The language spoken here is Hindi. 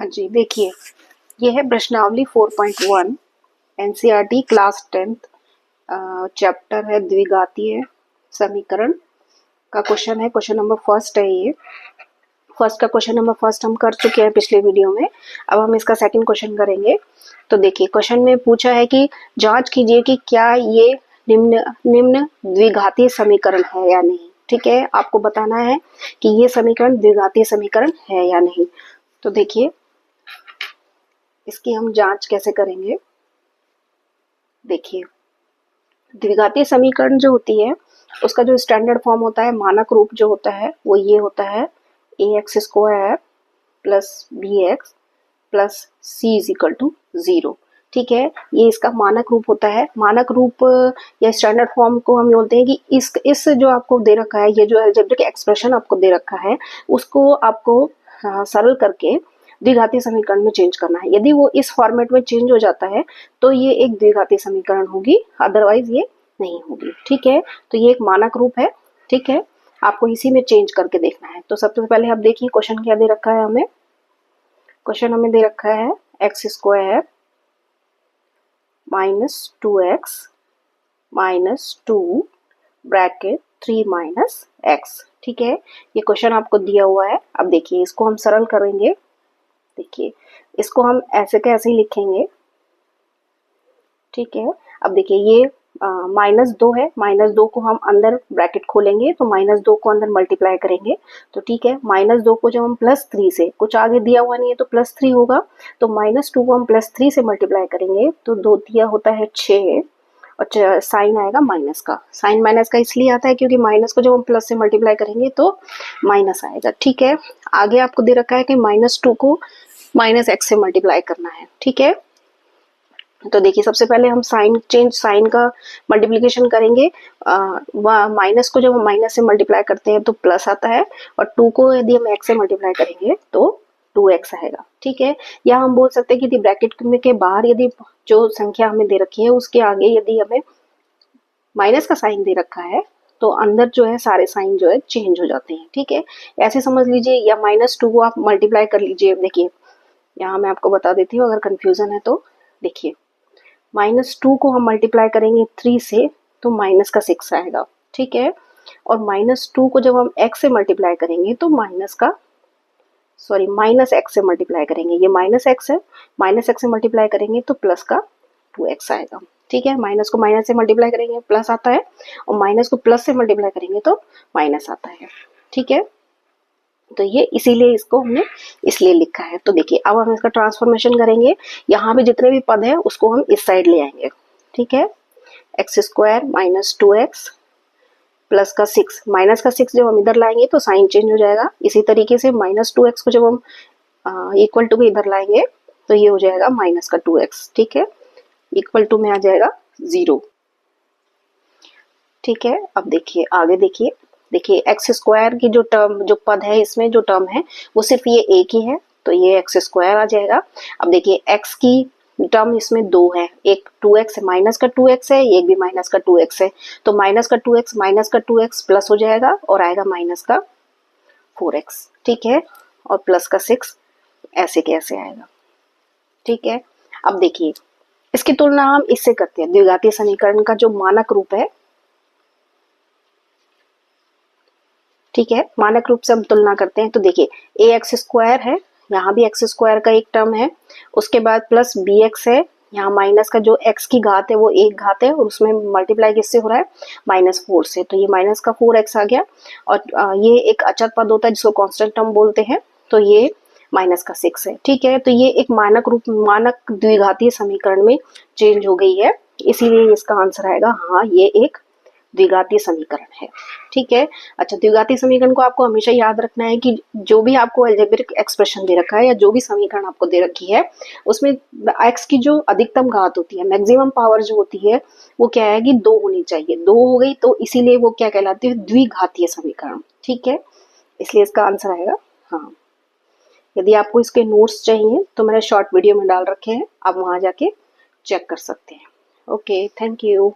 हाँ जी, देखिए ये है प्रश्नावली 4.1 एनसीईआरटी क्लास 10th चैप्टर है द्विघातीय समीकरण का क्वेश्चन है। क्वेश्चन नंबर फर्स्ट है। ये फर्स्ट का क्वेश्चन नंबर फर्स्ट हम कर चुके हैं पिछले वीडियो में। अब हम इसका सेकंड क्वेश्चन करेंगे। तो देखिए क्वेश्चन में पूछा है कि जांच कीजिए कि क्या ये निम्न द्विघातीय समीकरण है या नहीं। ठीक है, आपको बताना है कि ये समीकरण द्विघातीय समीकरण है या नहीं। तो देखिए इसकी हम जांच कैसे करेंगे। देखिए द्विघातीय समीकरण जो होती है उसका जो स्टैंडर्ड फॉर्म होता है, मानक रूप जो होता है वो ये होता है ax² plus bx plus c is equal to 0। ठीक है, ये इसका मानक रूप होता है। मानक रूप या स्टैंडर्ड फॉर्म को हम बोलते हैं कि इस जो आपको दे रखा है, ये जो अलजेब्रिक एक्सप्रेशन आपको दे रखा है उसको आपको सरल करके द्विघातीय समीकरण में चेंज करना है। यदि वो इस फॉर्मेट में चेंज हो जाता है तो ये एक द्विघातीय समीकरण होगी, अदरवाइज ये नहीं होगी। ठीक है, तो ये एक मानक रूप है। ठीक है, आपको इसी में चेंज करके देखना है। तो सबसे पहले आप देखिए क्वेश्चन क्या दे रखा है हमें। क्वेश्चन हमें दे रखा है x² minus 2x minus 2 bracket 3 minus x। ठीक है, ये क्वेश्चन आपको दिया हुआ है। अब देखिए इसको हम सरल करेंगे। देखिए इसको हम ऐसे के ऐसे ही लिखेंगे। ठीक है, अब देखिए ये -2 है। -2 को हम अंदर ब्रैकेट खोलेंगे तो -2 को अंदर मल्टीप्लाई करेंगे। तो ठीक है, -2 को जब हम +3 से, कुछ आगे दिया हुआ नहीं है तो +3 होगा, तो -2 को हम +3 से मल्टीप्लाई करेंगे तो 2 दिया होता है 6 और साइन आएगा माइनस का। साइन माइनस का इसलिए आता है क्योंकि माइनस को जब हम प्लस से मल्टीप्लाई करेंगे तो माइनस आएगा। ठीक है, आगे आपको दे रखा है कि -2 को -x से मल्टीप्लाई करना है। ठीक है, तो देखिए सबसे पहले हम साइन का मल्टीप्लिकेशन करेंगे। माइनस को जब हम माइनस से मल्टीप्लाई करते हैं तो प्लस आता है, और 2 को यदि हम x से मल्टीप्लाई करेंगे तो 2x आएगा। ठीक है, या हम बोल सकते हैं कि ब्रैकेट के बाहर यदि जो संख्या हमें दे रखी है उसके आगे यदि हमें माइनस का साइन दे रखा है तो अंदर जो है सारे साइन जो है चेंज हो जाते हैं। ठीक है, ऐसे समझ लीजिए, या -2 को आप मल्टीप्लाई कर लीजिए। देखिए यहाँ मैं आपको बता देती हूँ अगर कंफ्यूजन है तो। देखिए -2 को हम मल्टीप्लाई करेंगे 3 से तो माइनस का 6 आएगा। ठीक है, और -2 को जब हम x से मल्टीप्लाई करेंगे तो माइनस x से मल्टीप्लाई करेंगे। ये -x है, -x से मल्टीप्लाई करेंगे तो प्लस का 2x आएगा। ठीक है, माइनस को माइनस से मल्टीप्लाई करेंगे प्लस आता है, और माइनस को प्लस से मल्टीप्लाई करेंगे तो माइनस आता है। ठीक है, तो ये इसीलिए इसको हमने इसलिए लिखा है। तो देखिए अब हम इसका ट्रांसफॉर्मेशन करेंगे। यहाँ पे जितने भी पद है उसको हम इस साइड ले आएंगे। ठीक है, x² माइनस 2x प्लस का 6, माइनस का 6 जब हम इधर लाएंगे तो साइन चेंज हो जाएगा। इसी तरीके से -2x को जब हम इक्वल टू के इधर लाएंगे तो ये हो जाएगा माइनस का 2x। ठीक है, इक्वल टू में आ जाएगा 0। ठीक है, अब देखिए आगे देखिए x² की जो टर्म, जो पद है इसमें जो टर्म है वो सिर्फ ये एक ही है, तो ये x² आ जाएगा। अब देखिए x की टर्म इसमें 2 है, एक 2x है, माइनस का 2x है, एक भी माइनस का 2x है, तो माइनस का 2x प्लस हो जाएगा और आएगा माइनस का 4x। ठीक है, और प्लस का 6 ऐसे कैसे आएगा। ठीक है, अब देखिए इसकी तुलना हम इससे करते हैं, द्विघातीय समीकरण का जो मानक रूप है। ठीक है, मानक रूप से हम तुलना करते हैं। तो देखिए ax² है, यहाँ भी x² का एक टर्म है, उसके बाद प्लस bx है, यहाँ माइनस का जो x की घात है वो एक घात है और उसमें मल्टीप्लाई किससे हो रहा है, -4 से, तो ये माइनस का 4x आ गया। और ये एक अचर पद होता है जिसको कांस्टेंट टर्म बोलते हैं, तो ये माइनस का 6 है। ठीक है, तो ये एक मानक द्विघातीय समीकरण में चेंज हो गई है, इसीलिए इसका आंसर आएगा हाँ ये एक द्विघातीय समीकरण है। ठीक है, अच्छा द्विघातीय समीकरण को आपको हमेशा याद रखना है कि जो भी आपको अलजेब्रिक एक्सप्रेशन दे रखा है या जो भी समीकरण आपको दे रखी है उसमें x की जो अधिकतम घात होती है, मैक्सिमम पावर जो होती है वो क्या है कि 2 होनी चाहिए। 2 हो गई तो इसीलिए वो क्या कहलाती है, द्विघातीय समीकरण। ठीक है, इसलिए इसका आंसर आएगा हाँ। यदि आपको इसके नोट्स चाहिए तो मैंने शॉर्ट वीडियो में डाल रखे हैं, आप वहां जाके चेक कर सकते हैं। Okay, thank you.